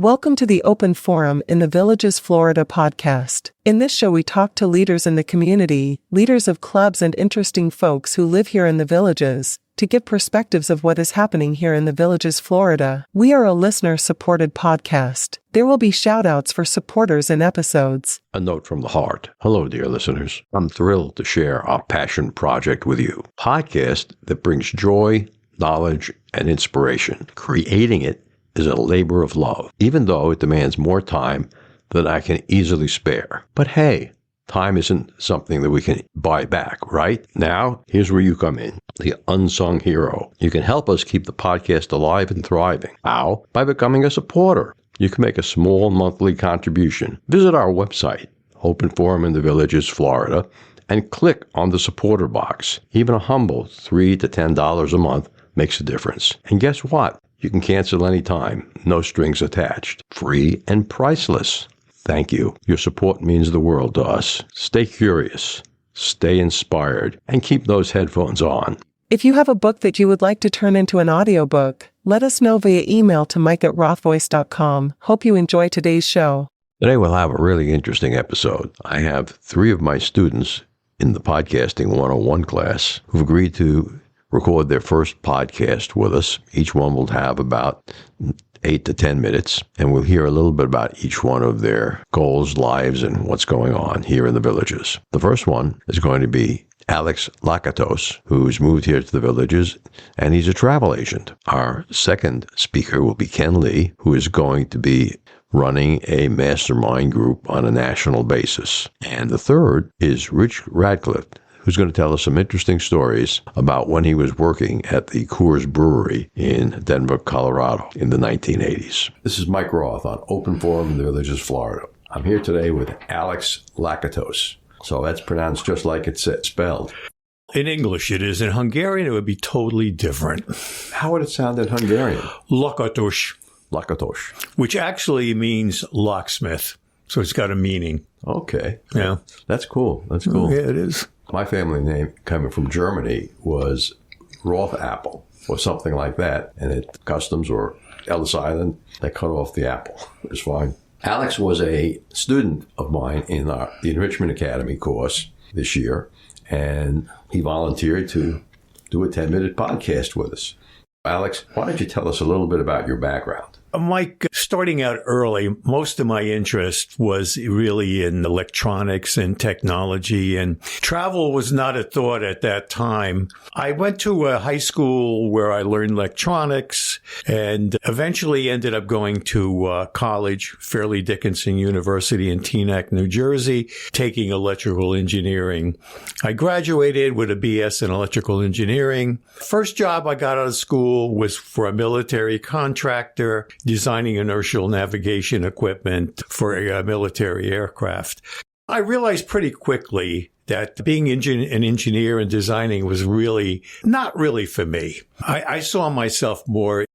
Welcome to the Open Forum in the Villages, Florida podcast. In this show, we talk to leaders in the community, leaders of clubs, and interesting folks who live here in the Villages, to give perspectives of what is happening here in the Villages, Florida. We are a listener-supported podcast. There will be shout-outs for supporters in episodes. A note from the heart. Hello, dear listeners. I'm thrilled to share our passion project with you. Podcast that brings joy, knowledge, and inspiration. Creating it is a labor of love, even though it demands more time than I can easily spare. But hey, time isn't something that we can buy back, right? Now, here's where you come in, the unsung hero. You can help us keep the podcast alive and thriving. How? By becoming a supporter. You can make a small monthly contribution. Visit our website, Open Forum in the Villages, Florida, and click on the supporter box. Even a humble $3 to $10 a month makes a difference. And guess what? You can cancel anytime, no strings attached, free and priceless. Thank you. Your support means the world to us. Stay curious, stay inspired, and keep those headphones on. If you have a book that you would like to turn into an audiobook, let us know via email to mike@rothvoice.com. Hope you enjoy today's show. Today we'll have a really interesting episode. I have 3 of my students in the Podcasting 101 class who've agreed to record their first podcast with us. Each one will have about 8 to 10 minutes, and we'll hear a little bit about each one of their goals, lives, and what's going on here in the Villages. The first one is going to be Alex Lakatos, who's moved here to the Villages, and he's a travel agent. Our second speaker will be Ken Lee, who is going to be running a mastermind group on a national basis. And the third is Rich Radcliffe, who's going to tell us some interesting stories about when he was working at the Coors Brewery in Denver, Colorado in the 1980s. This is Mike Roth on Open Forum in the Villages, Florida. I'm here today with Alex Lakatos. So that's pronounced just like it's spelled. In English it is. In Hungarian it would be totally different. How would it sound in Hungarian? Lakatos. Lakatos. Which actually means locksmith. So it's got a meaning. Okay. Yeah. That's cool. That's cool. Yeah, it is. My family name coming from Germany was Roth apple or something like that. And at customs or Ellis Island, they cut off the apple. It was fine. Alex was a student of mine in the Enrichment Academy course this year, and he volunteered to do a 10-minute podcast with us. Alex, why don't you tell us a little bit about your background? Mike, starting out early, most of my interest was really in electronics and technology, and travel was not a thought at that time. I went to a high school where I learned electronics and eventually ended up going to college, Fairleigh Dickinson University in Teaneck, New Jersey, taking electrical engineering. I graduated with a BS in electrical engineering. First job I got out of school was for a military contractor, designing inertial navigation equipment for a military aircraft. I realized pretty quickly that being an engineer and designing was really not really for me. I saw myself more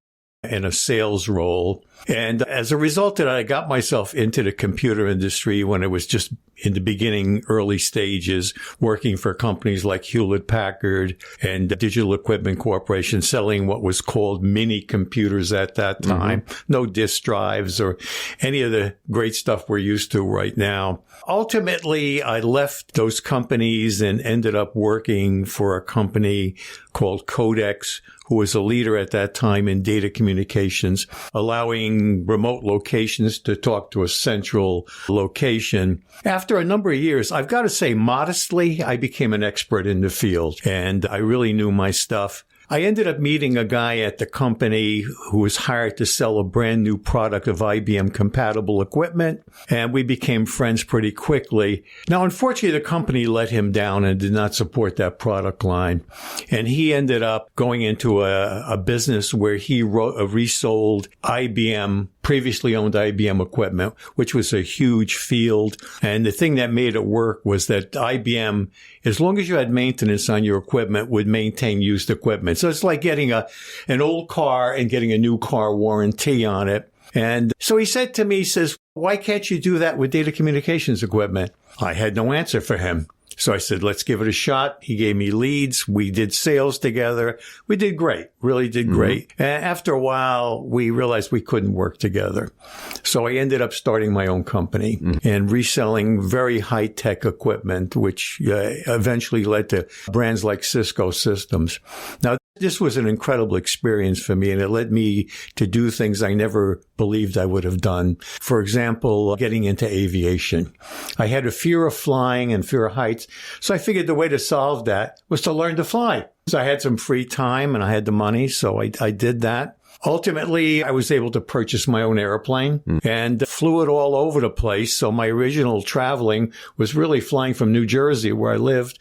in a sales role. And as a result of that, I got myself into the computer industry when it was just in the beginning, early stages, working for companies like Hewlett-Packard and Digital Equipment Corporation, selling what was called mini computers at that time. Mm-hmm. No disk drives or any of the great stuff we're used to right now. Ultimately, I left those companies and ended up working for a company called Codex, who was a leader at that time in data communications, allowing remote locations to talk to a central location. After a number of years, I've got to say modestly, I became an expert in the field and I really knew my stuff. I ended up meeting a guy at the company who was hired to sell a brand new product of IBM compatible equipment, and we became friends pretty quickly. Now, unfortunately, the company let him down and did not support that product line, and he ended up going into a business where he resold IBM, previously owned IBM equipment, which was a huge field. And the thing that made it work was that IBM, as long as you had maintenance on your equipment, would maintain used equipment. So it's like getting an old car and getting a new car warranty on it. And so he said to me, he says, why can't you do that with data communications equipment? I had no answer for him. So I said, let's give it a shot. He gave me leads. We did sales together. We did great, really did great. And after a while, we realized we couldn't work together. So I ended up starting my own company and reselling very high-tech equipment, which eventually led to brands like Cisco Systems. Now, this was an incredible experience for me, and it led me to do things I never believed I would have done. For example, getting into aviation. I had a fear of flying and fear of heights, so I figured the way to solve that was to learn to fly. So I had some free time and I had the money, so I did that. Ultimately, I was able to purchase my own airplane and flew it all over the place. So my original traveling was really flying from New Jersey, where I lived,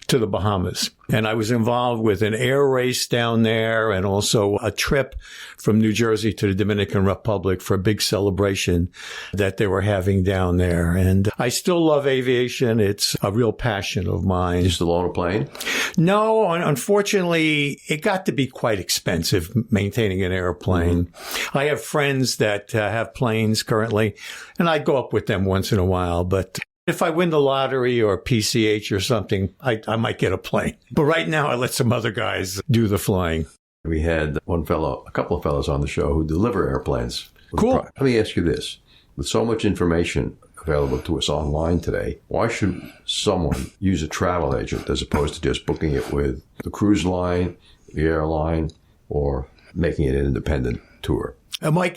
to the Bahamas. And I was involved with an air race down there and also a trip from New Jersey to the Dominican Republic for a big celebration that they were having down there. And I still love aviation. It's a real passion of mine. You still own a plane? No, unfortunately, it got to be quite expensive maintaining an airplane. I have friends that have planes currently, and I go up with them once in a while, but if I win the lottery or PCH or something, I might get a plane. But right now, I let some other guys do the flying. We had a couple of fellows on the show who deliver airplanes. Cool. Let me ask you this. With so much information available to us online today, why should someone use a travel agent as opposed to just booking it with the cruise line, the airline, or making it an independent tour? Mike,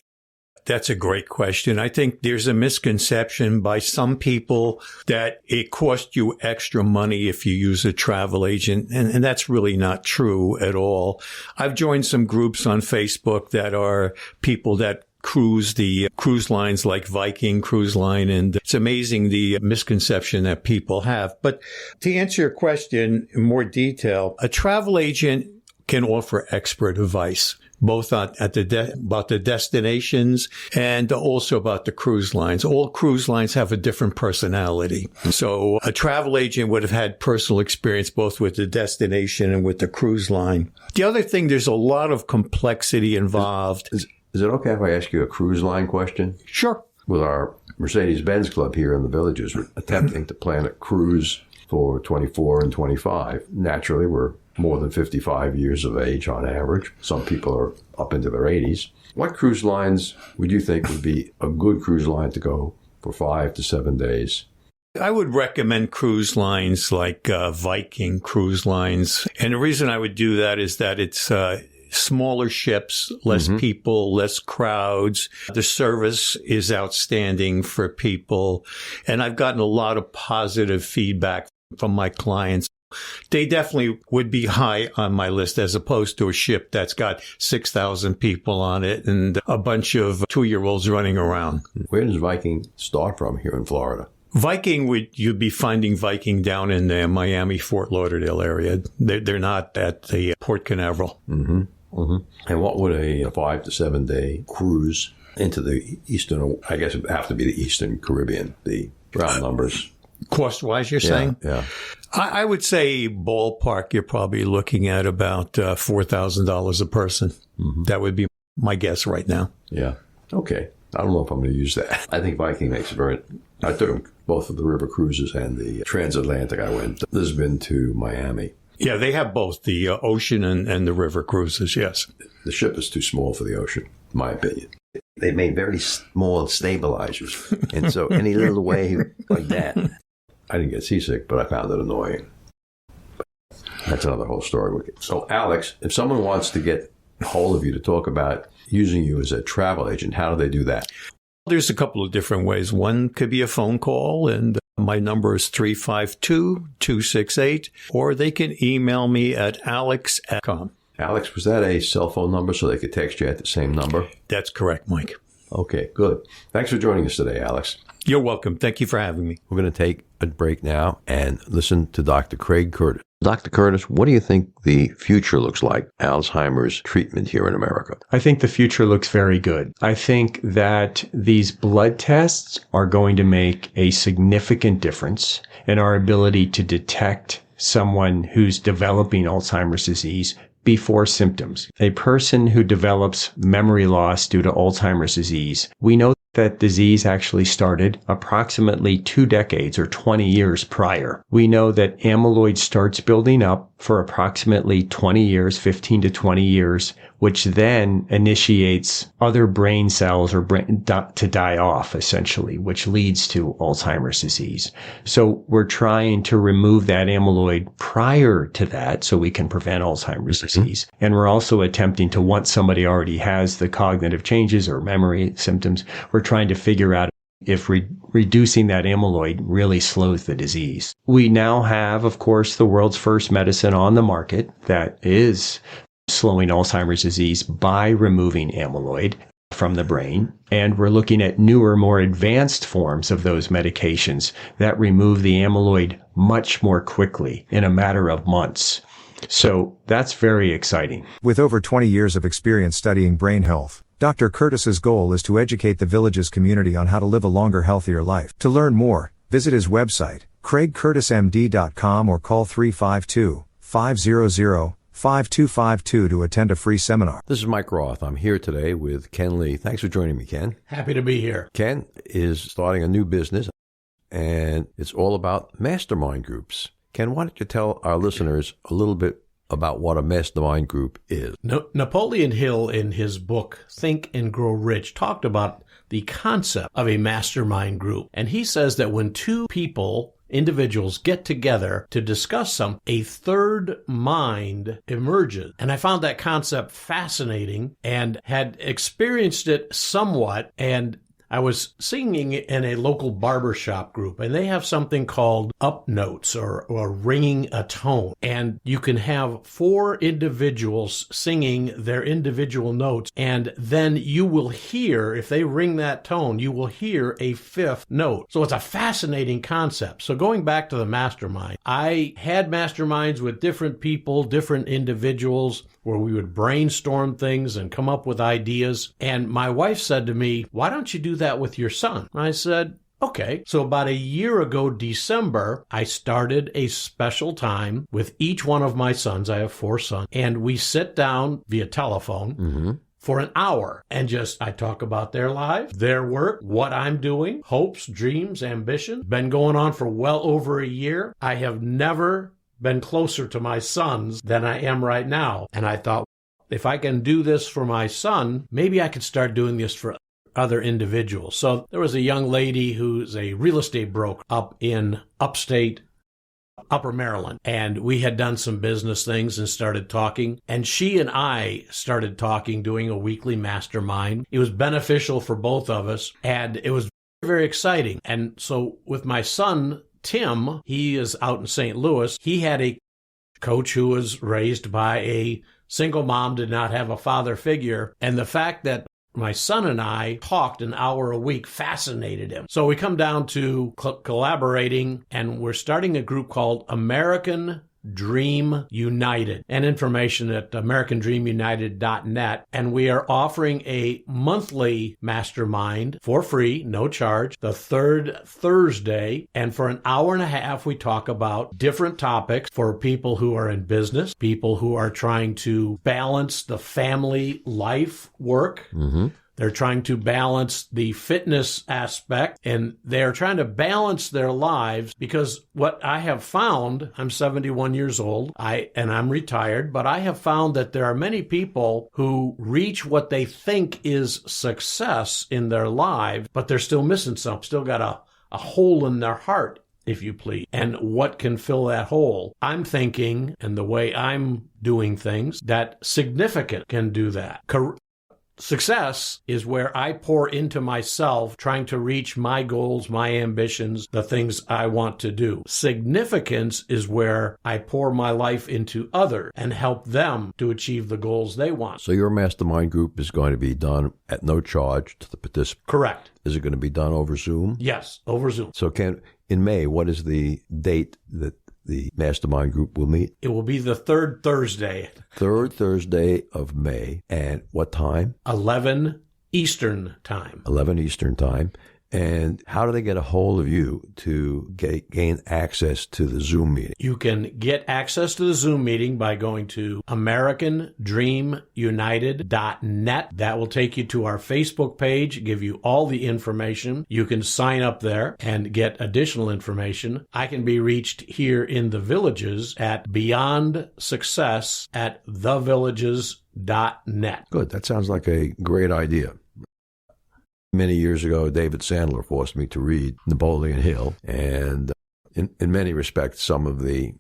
that's a great question. I think there's a misconception by some people that it costs you extra money if you use a travel agent, and that's really not true at all. I've joined some groups on Facebook that are people that cruise the cruise lines like Viking Cruise Line, and it's amazing the misconception that people have. But to answer your question in more detail, a travel agent can offer expert advice, both about the destinations and also about the cruise lines. All cruise lines have a different personality. So a travel agent would have had personal experience both with the destination and with the cruise line. The other thing, there's a lot of complexity involved. Is it okay if I ask you a cruise line question? Sure. With our Mercedes-Benz Club here in the Villages, we're attempting to plan a cruise for 24 and 25. Naturally, we're more than 55 years of age on average. Some people are up into their 80s. What cruise lines would you think would be a good cruise line to go for 5 to 7 days? I would recommend cruise lines like Viking Cruise Lines. And the reason I would do that is that it's smaller ships, less people, less crowds. The service is outstanding for people. And I've gotten a lot of positive feedback from my clients. They definitely would be high on my list as opposed to a ship that's got 6,000 people on it and a bunch of 2-year-olds running around. Where does Viking start from here in Florida? Viking, you'd be finding Viking down in the Miami, Fort Lauderdale area. They're not at the Port Canaveral. And what would a 5 to 7 day cruise into the eastern, I guess it would have to be the Eastern Caribbean, the round numbers? Cost-wise, you're saying? Yeah. I would say ballpark, you're probably looking at about $4,000 a person. That would be my guess right now. Yeah. Okay. I don't know if I'm going to use that. I think Viking makes I took both of the river cruises and the transatlantic. I went Lisbon to Miami. Yeah, they have both the ocean and the river cruises, yes. The ship is too small for the ocean, in my opinion. They made very small stabilizers. And so any little wave like that, I didn't get seasick, but I found it annoying. But that's another whole story. So, Alex, if someone wants to get a hold of you to talk about using you as a travel agent, how do they do that? There's a couple of different ways. One could be a phone call, and my number is 352-268, or they can email me at alex.com. Alex, was that a cell phone number so they could text you at the same number? That's correct, Mike. Okay, good. Thanks for joining us today, Alex. You're welcome. Thank you for having me. We're going to take a break now and listen to Dr. Craig Curtis. Dr. Curtis, what do you think the future looks like, Alzheimer's treatment here in America? I think the future looks very good. I think that these blood tests are going to make a significant difference in our ability to detect someone who's developing Alzheimer's disease before symptoms. A person who develops memory loss due to Alzheimer's disease, we know that disease actually started approximately 2 decades or 20 years prior. We know that amyloid starts building up for approximately 20 years, 15 to 20 years, which then initiates other brain cells or to die off, essentially, which leads to Alzheimer's disease. So we're trying to remove that amyloid prior to that so we can prevent Alzheimer's disease. And we're also attempting to, once somebody already has the cognitive changes or memory symptoms, we're trying to figure out if reducing that amyloid really slows the disease. We now have, of course, the world's first medicine on the market that is slowing Alzheimer's disease by removing amyloid from the brain. And we're looking at newer, more advanced forms of those medications that remove the amyloid much more quickly in a matter of months. So that's very exciting. With over 20 years of experience studying brain health, Dr. Curtis's goal is to educate the Villages community on how to live a longer, healthier life. To learn more, visit his website, craigcurtismd.com, or call 352-500-5252 to attend a free seminar. This is Mike Roth. I'm here today with Ken Lee. Thanks for joining me, Ken. Happy to be here. Ken is starting a new business, and it's all about mastermind groups. Ken, why don't you tell our listeners a little bit about what a mastermind group is? Napoleon Hill, in his book, Think and Grow Rich, talked about the concept of a mastermind group. And he says that when two individuals get together to discuss something, a third mind emerges. And I found that concept fascinating and had experienced it somewhat. And I was singing in a local barbershop group, and they have something called up notes or ringing a tone. And you can have 4 individuals singing their individual notes, and then you will hear, if they ring that tone, you will hear a 5th note. So it's a fascinating concept. So going back to the mastermind, I had masterminds with different people, different individuals, where we would brainstorm things and come up with ideas. And my wife said to me, "Why don't you do that with your son?" I said, okay. So about a year ago, December, I started a special time with each one of my sons. I have 4 sons. And we sit down via telephone for an hour and I talk about their lives, their work, what I'm doing, hopes, dreams, ambitions. Been going on for well over a year. I have never been closer to my sons than I am right now. And I thought, if I can do this for my son, maybe I could start doing this for other individuals. So there was a young lady who's a real estate broker up in upstate Upper Maryland, and we had done some business things and started talking, and she and I started talking, doing a weekly mastermind. It was beneficial for both of us, and it was very exciting. And so with my son Tim, he is out in St. Louis. He had a coach who was raised by a single mom, did not have a father figure. And the fact that my son and I talked an hour a week fascinated him. So we come down to collaborating, and we're starting a group called American Dream United, and information at americandreamunited.net. And we are offering a monthly mastermind for free, no charge, the 3rd Thursday. And for an hour and a half, we talk about different topics for people who are in business, people who are trying to balance the family life work. They're trying to balance the fitness aspect, and they're trying to balance their lives, because what I have found, I'm 71 years old, and I'm retired, but I have found that there are many people who reach what they think is success in their lives, but they're still missing something, still got a hole in their heart, if you please. And what can fill that hole? I'm thinking, and the way I'm doing things, that significant can do that. Success is where I pour into myself, trying to reach my goals, my ambitions, the things I want to do. Significance is where I pour my life into others and help them to achieve the goals they want. So your mastermind group is going to be done at no charge to the participant? Correct. Is it going to be done over Zoom? Yes, over Zoom. So in May, what is the date that the mastermind group will meet? It will be the 3rd Thursday. 3rd Thursday of May. And what time? 11 Eastern time. 11 Eastern time. And how do they get a hold of you to gain access to the Zoom meeting? You can get access to the Zoom meeting by going to AmericanDreamUnited.net. That will take you to our Facebook page, give you all the information. You can sign up there and get additional information. I can be reached here in the Villages at beyondsuccess@thevillages.net. Good. That sounds like a great idea. Many years ago, David Sandler forced me to read Napoleon Hill, and in many respects, some of the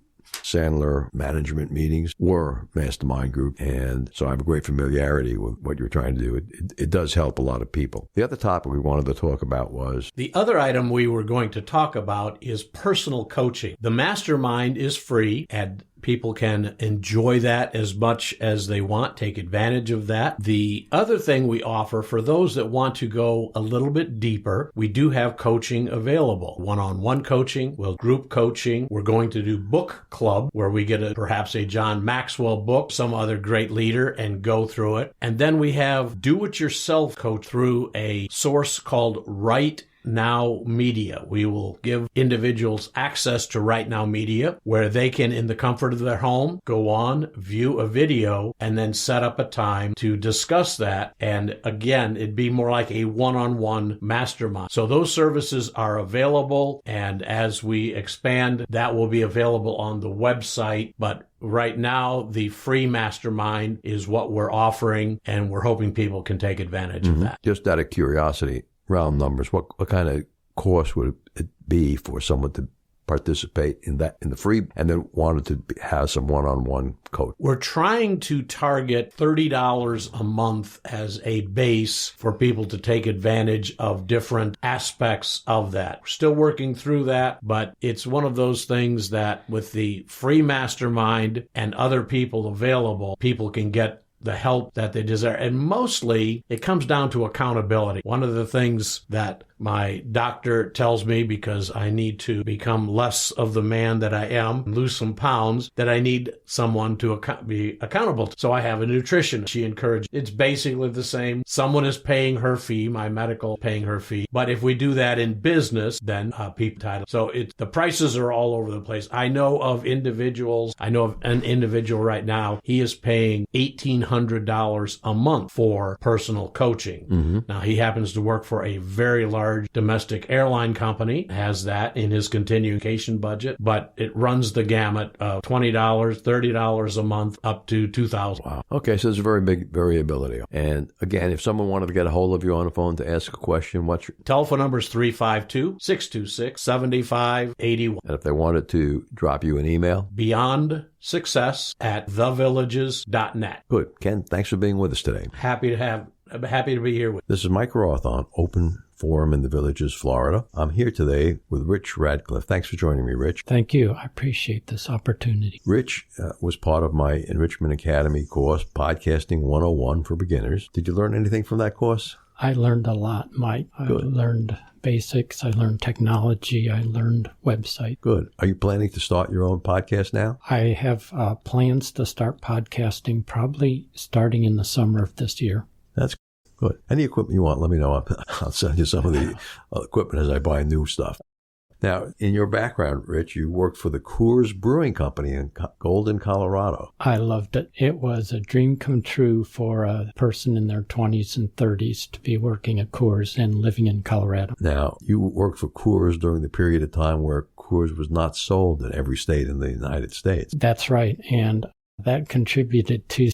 Sandler management meetings were mastermind group, and so I have a great familiarity with what you're trying to do. It does help a lot of people. The other topic we wanted to talk about was... The other item we were going to talk about is personal coaching. The mastermind is free, and people can enjoy that as much as they want, take advantage of that. The other thing we offer for those that want to go a little bit deeper, we do have coaching available. One-on-one coaching, group coaching. We're going to do book club where we get perhaps a John Maxwell book, some other great leader, and go through it. And then we have do-it-yourself coach through a source called Right Now Media. We will give individuals access to Right Now Media where they can, in the comfort of their home, go on, view a video, and then set up a time to discuss that. And again, it'd be more like a one-on-one mastermind. So those services are available, and as we expand, that will be available on the website. But right now, the free mastermind is what we're offering, and we're hoping people can take advantage of that. Just out of curiosity, round numbers, what kind of course would it be for someone to participate in the free and then wanted to have some one-on-one coach? We're trying to target $30 a month as a base for people to take advantage of different aspects of that. We're still working through that, but it's one of those things that with the free mastermind and other people available, people can get the help that they desire. And mostly it comes down to accountability. One of the things that my doctor tells me, because I need to become less of the man that I am, lose some pounds, that I need someone to be accountable to. So I have a nutritionist. She encouraged. It's basically the same. Someone is paying her fee, my medical paying her fee. But if we do that in business, then people title. So the prices are all over the place. I know of individuals. I know of an individual right now. He is paying $1,800 a month for personal coaching. Mm-hmm. Now he happens to work for a very large domestic airline company, has that in his continuation budget, but it runs the gamut of $20, $30 a month up to $2,000. Wow. Okay, so there's a very big variability. And again, if someone wanted to get a hold of you on the phone to ask a question, what's your telephone number? Is 352-626-7581. And if they wanted to drop you an email? beyondsuccess@thevillages.net. Good. Ken, thanks for being with us today. Happy to be here with you. This is Mike Roth on Open Forum in the Villages, Florida. I'm here today with Rich Radcliffe. Thanks for joining me, Rich. Thank you. I appreciate this opportunity. Rich was part of my Enrichment Academy course, Podcasting 101 for Beginners. Did you learn anything from that course? I learned a lot, Mike. Good. I learned basics. I learned technology. I learned website. Good. Are you planning to start your own podcast now? I have plans to start podcasting probably starting in the summer of this year. That's good. Any equipment you want, let me know. I'll send you some of the equipment as I buy new stuff. Now, in your background, Rich, you worked for the Coors Brewing Company in Golden, Colorado. I loved it. It was a dream come true for a person in their 20s and 30s to be working at Coors and living in Colorado. Now, you worked for Coors during the period of time where Coors was not sold in every state in the United States. That's right. And that contributed to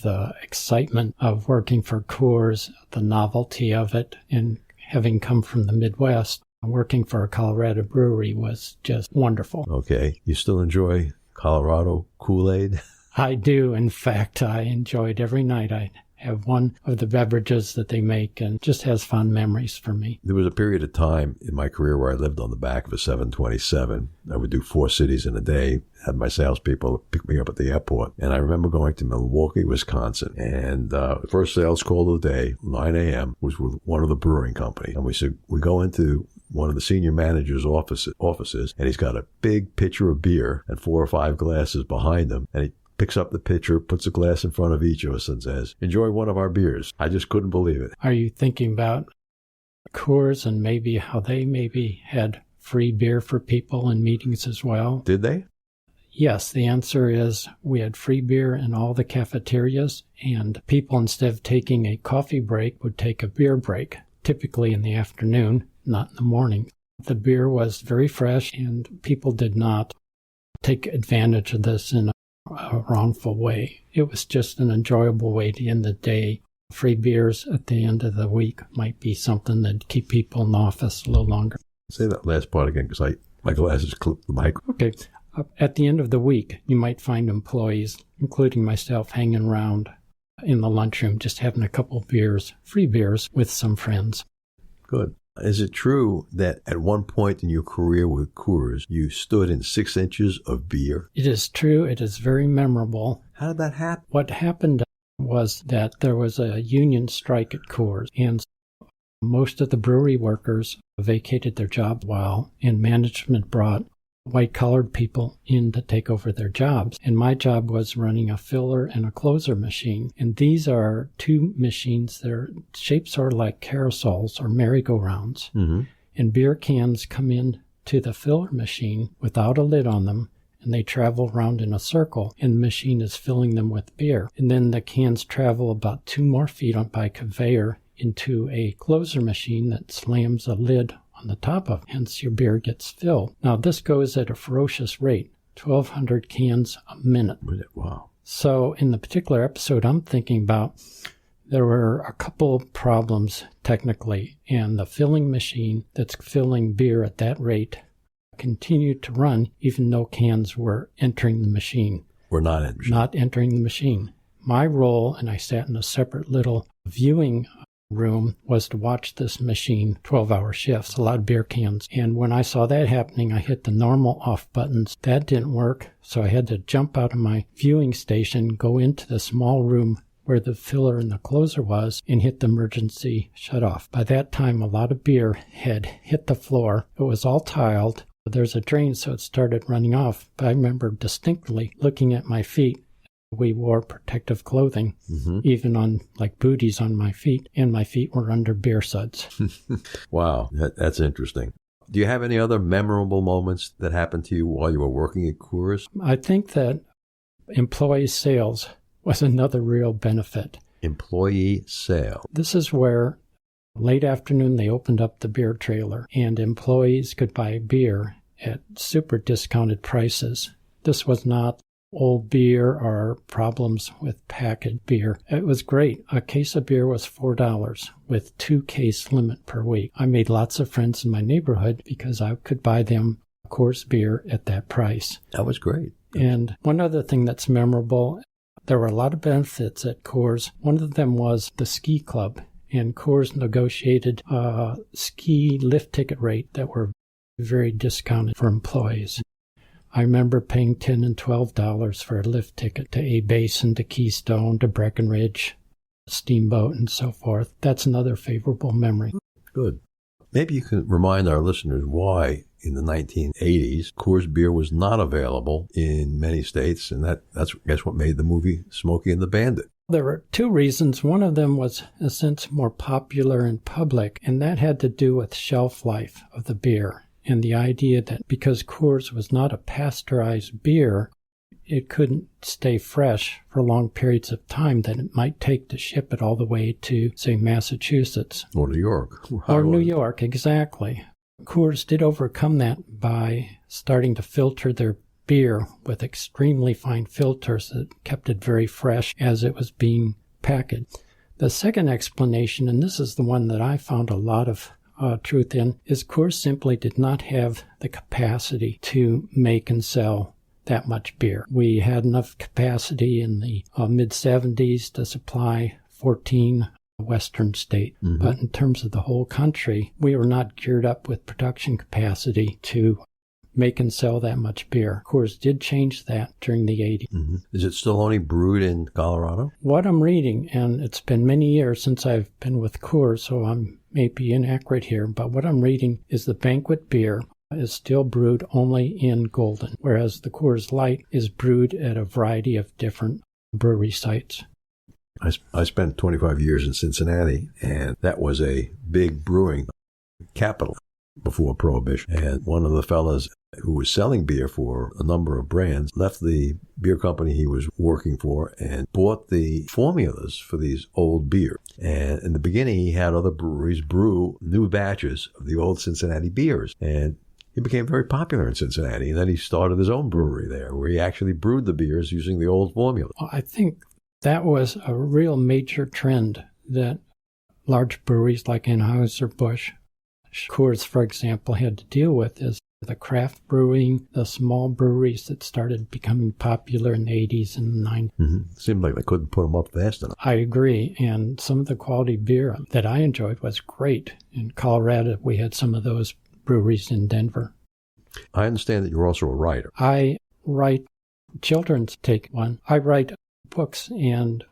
the excitement of working for Coors, the novelty of it, and having come from the Midwest, working for a Colorado brewery was just wonderful. Okay. You still enjoy Colorado Kool-Aid? I do. In fact, I enjoy it every night. I have one of the beverages that they make and just has fond memories for me. There was a period of time in my career where I lived on the back of a 727. I would do 4 cities in a day, had my salespeople pick me up at the airport. And I remember going to Milwaukee, Wisconsin, and the first sales call of the day, 9 a.m., was with one of the brewing companies. And we said, we go into one of the senior manager's offices, and he's got a big pitcher of beer and 4 or 5 glasses behind him. And he picks up the pitcher, puts a glass in front of each of us and says, enjoy one of our beers. I just couldn't believe it. Are you thinking about Coors and maybe how they maybe had free beer for people in meetings as well. Did they? Yes, the answer is we had free beer in all the cafeterias, and people, instead of taking a coffee break, would take a beer break, typically in the afternoon, not in the morning. The beer was very fresh, and people did not take advantage of this in a wrongful way. It was just an enjoyable way to end the day. Free beers at the end of the week might be something that keep people in the office a little longer. Say that last part again, because my glasses clipped the mic. Okay. At the end of the week, you might find employees, including myself, hanging around in the lunchroom, just having a couple of beers, free beers, with some friends. Good. Is it true that at one point in your career with Coors, you stood in 6 inches of beer? It is true. It is very memorable. How did that happen? What happened was that there was a union strike at Coors, and most of the brewery workers vacated their job and management brought white-collared people in to take over their jobs. And my job was running a filler and a closer machine. And these are two machines that are shaped sort of like carousels or merry-go-rounds. Mm-hmm. And beer cans come in to the filler machine without a lid on them, and they travel around in a circle, and the machine is filling them with beer. And then the cans travel about 2 more feet by conveyor into a closer machine that slams a lid on the top of, hence your beer gets filled. Now this goes at a ferocious rate, 1,200 cans a minute. Wow. So in the particular episode I'm thinking about, there were a couple of problems technically, and the filling machine that's filling beer at that rate continued to run even though cans were entering the machine. Not entering the machine. My role, and I sat in a separate little viewing room, was to watch this machine 12-hour shifts, a lot of beer cans. And when I saw that happening, I hit the normal off buttons. That didn't work, so I had to jump out of my viewing station, go into the small room where the filler and the closer was, and hit the emergency shut off. By that time, a lot of beer had hit the floor. It was all tiled. There's a drain, so it started running off. But I remember distinctly looking at my feet. We wore protective clothing, even on like booties on my feet, and my feet were under beer suds. Wow, that's interesting. Do you have any other memorable moments that happened to you while you were working at Coors? I think that employee sales was another real benefit. Employee sale. This is where late afternoon they opened up the beer trailer, and employees could buy beer at super discounted prices. This was not old beer or problems with packaged beer. It was great. A case of beer was $4 with 2-case limit per week. I made lots of friends in my neighborhood because I could buy them Coors beer at that price. That was great. And one other thing that's memorable, there were a lot of benefits at Coors. One of them was the ski club, and Coors negotiated a ski lift ticket rate that were very discounted for employees. I remember paying $10 and $12 for a lift ticket to A Basin, to Keystone, to Breckenridge, Steamboat, and so forth. That's another favorable memory. Good. Maybe you can remind our listeners why in the 1980s Coors beer was not available in many states, and that's I guess what made the movie Smokey and the Bandit. There were 2 reasons. One of them was, in a sense, more popular in public, and that had to do with shelf life of the beer. And the idea that because Coors was not a pasteurized beer, it couldn't stay fresh for long periods of time that it might take to ship it all the way to, say, Massachusetts. Or New York. Or New York, exactly. Coors did overcome that by starting to filter their beer with extremely fine filters that kept it very fresh as it was being packaged. The second explanation, and this is the one that I found a lot of truth in, is Coors simply did not have the capacity to make and sell that much beer. We had enough capacity in the mid-70s to supply 14 western states, but in terms of the whole country, we were not geared up with production capacity to make and sell that much beer. Coors did change that during the 80s. Is it still only brewed in Colorado? What I'm reading, and it's been many years since I've been with Coors, so I'm maybe inaccurate here, but what I'm reading is the banquet beer is still brewed only in Golden, whereas the Coors Light is brewed at a variety of different brewery sites. I spent 25 years in Cincinnati, and that was a big brewing capital before Prohibition. And one of the fellas who was selling beer for a number of brands left the beer company he was working for and bought the formulas for these old beer. And in the beginning, he had other breweries brew new batches of the old Cincinnati beers. And he became very popular in Cincinnati. And then he started his own brewery there, where he actually brewed the beers using the old formula. Well, I think that was a real major trend that large breweries like Anheuser-Busch, Coors, for example, had to deal with, is the craft brewing, the small breweries that started becoming popular in the 80s and 90s. Mm-hmm. Seemed like they couldn't put them up fast enough. I agree. And some of the quality beer that I enjoyed was great. In Colorado, we had some of those breweries in Denver. I understand that you're also a writer. I write children's take one. I write books and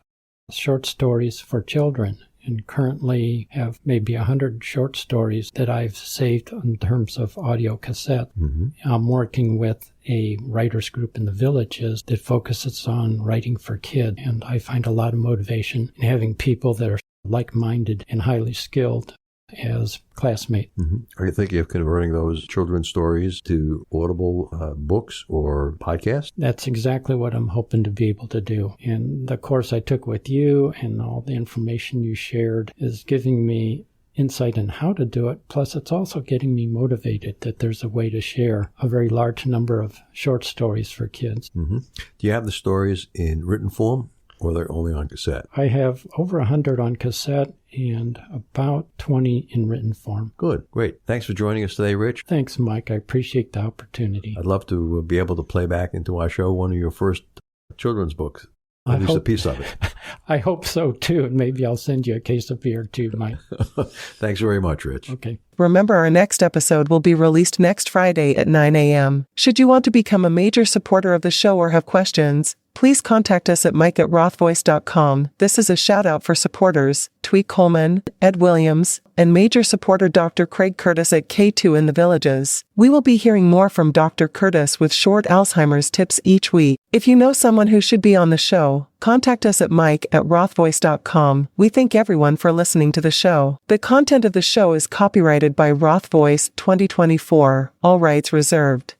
short stories for children, and currently have maybe 100 short stories that I've saved in terms of audio cassette. Mm-hmm. I'm working with a writers group in the Villages that focuses on writing for kids, and I find a lot of motivation in having people that are like-minded and highly skilled as classmates. Mm-hmm. Are you thinking of converting those children's stories to Audible books or podcasts? That's exactly what I'm hoping to be able to do. And the course I took with you and all the information you shared is giving me insight on how to do it. Plus, it's also getting me motivated that there's a way to share a very large number of short stories for kids. Mm-hmm. Do you have the stories in written form, or they're only on cassette? I have over 100 on cassette and about 20 in written form. Good. Great. Thanks for joining us today, Rich. Thanks, Mike. I appreciate the opportunity. I'd love to be able to play back into our show one of your first children's books, at least a piece of it. I hope so, too. And maybe I'll send you a case of beer, too, Mike. Thanks very much, Rich. Okay. Remember, our next episode will be released next Friday at 9 a.m. Should you want to become a major supporter of the show or have questions, please contact us at mike@rothvoice.com. This is a shout out for supporters Tweet Coleman, Ed Williams, and major supporter Dr. Craig Curtis at K2 in the Villages. We will be hearing more from Dr. Curtis with short Alzheimer's tips each week. If you know someone who should be on the show, contact us at mike@rothvoice.com. We thank everyone for listening to the show. The content of the show is copyrighted by Roth Voice 2024. All rights reserved.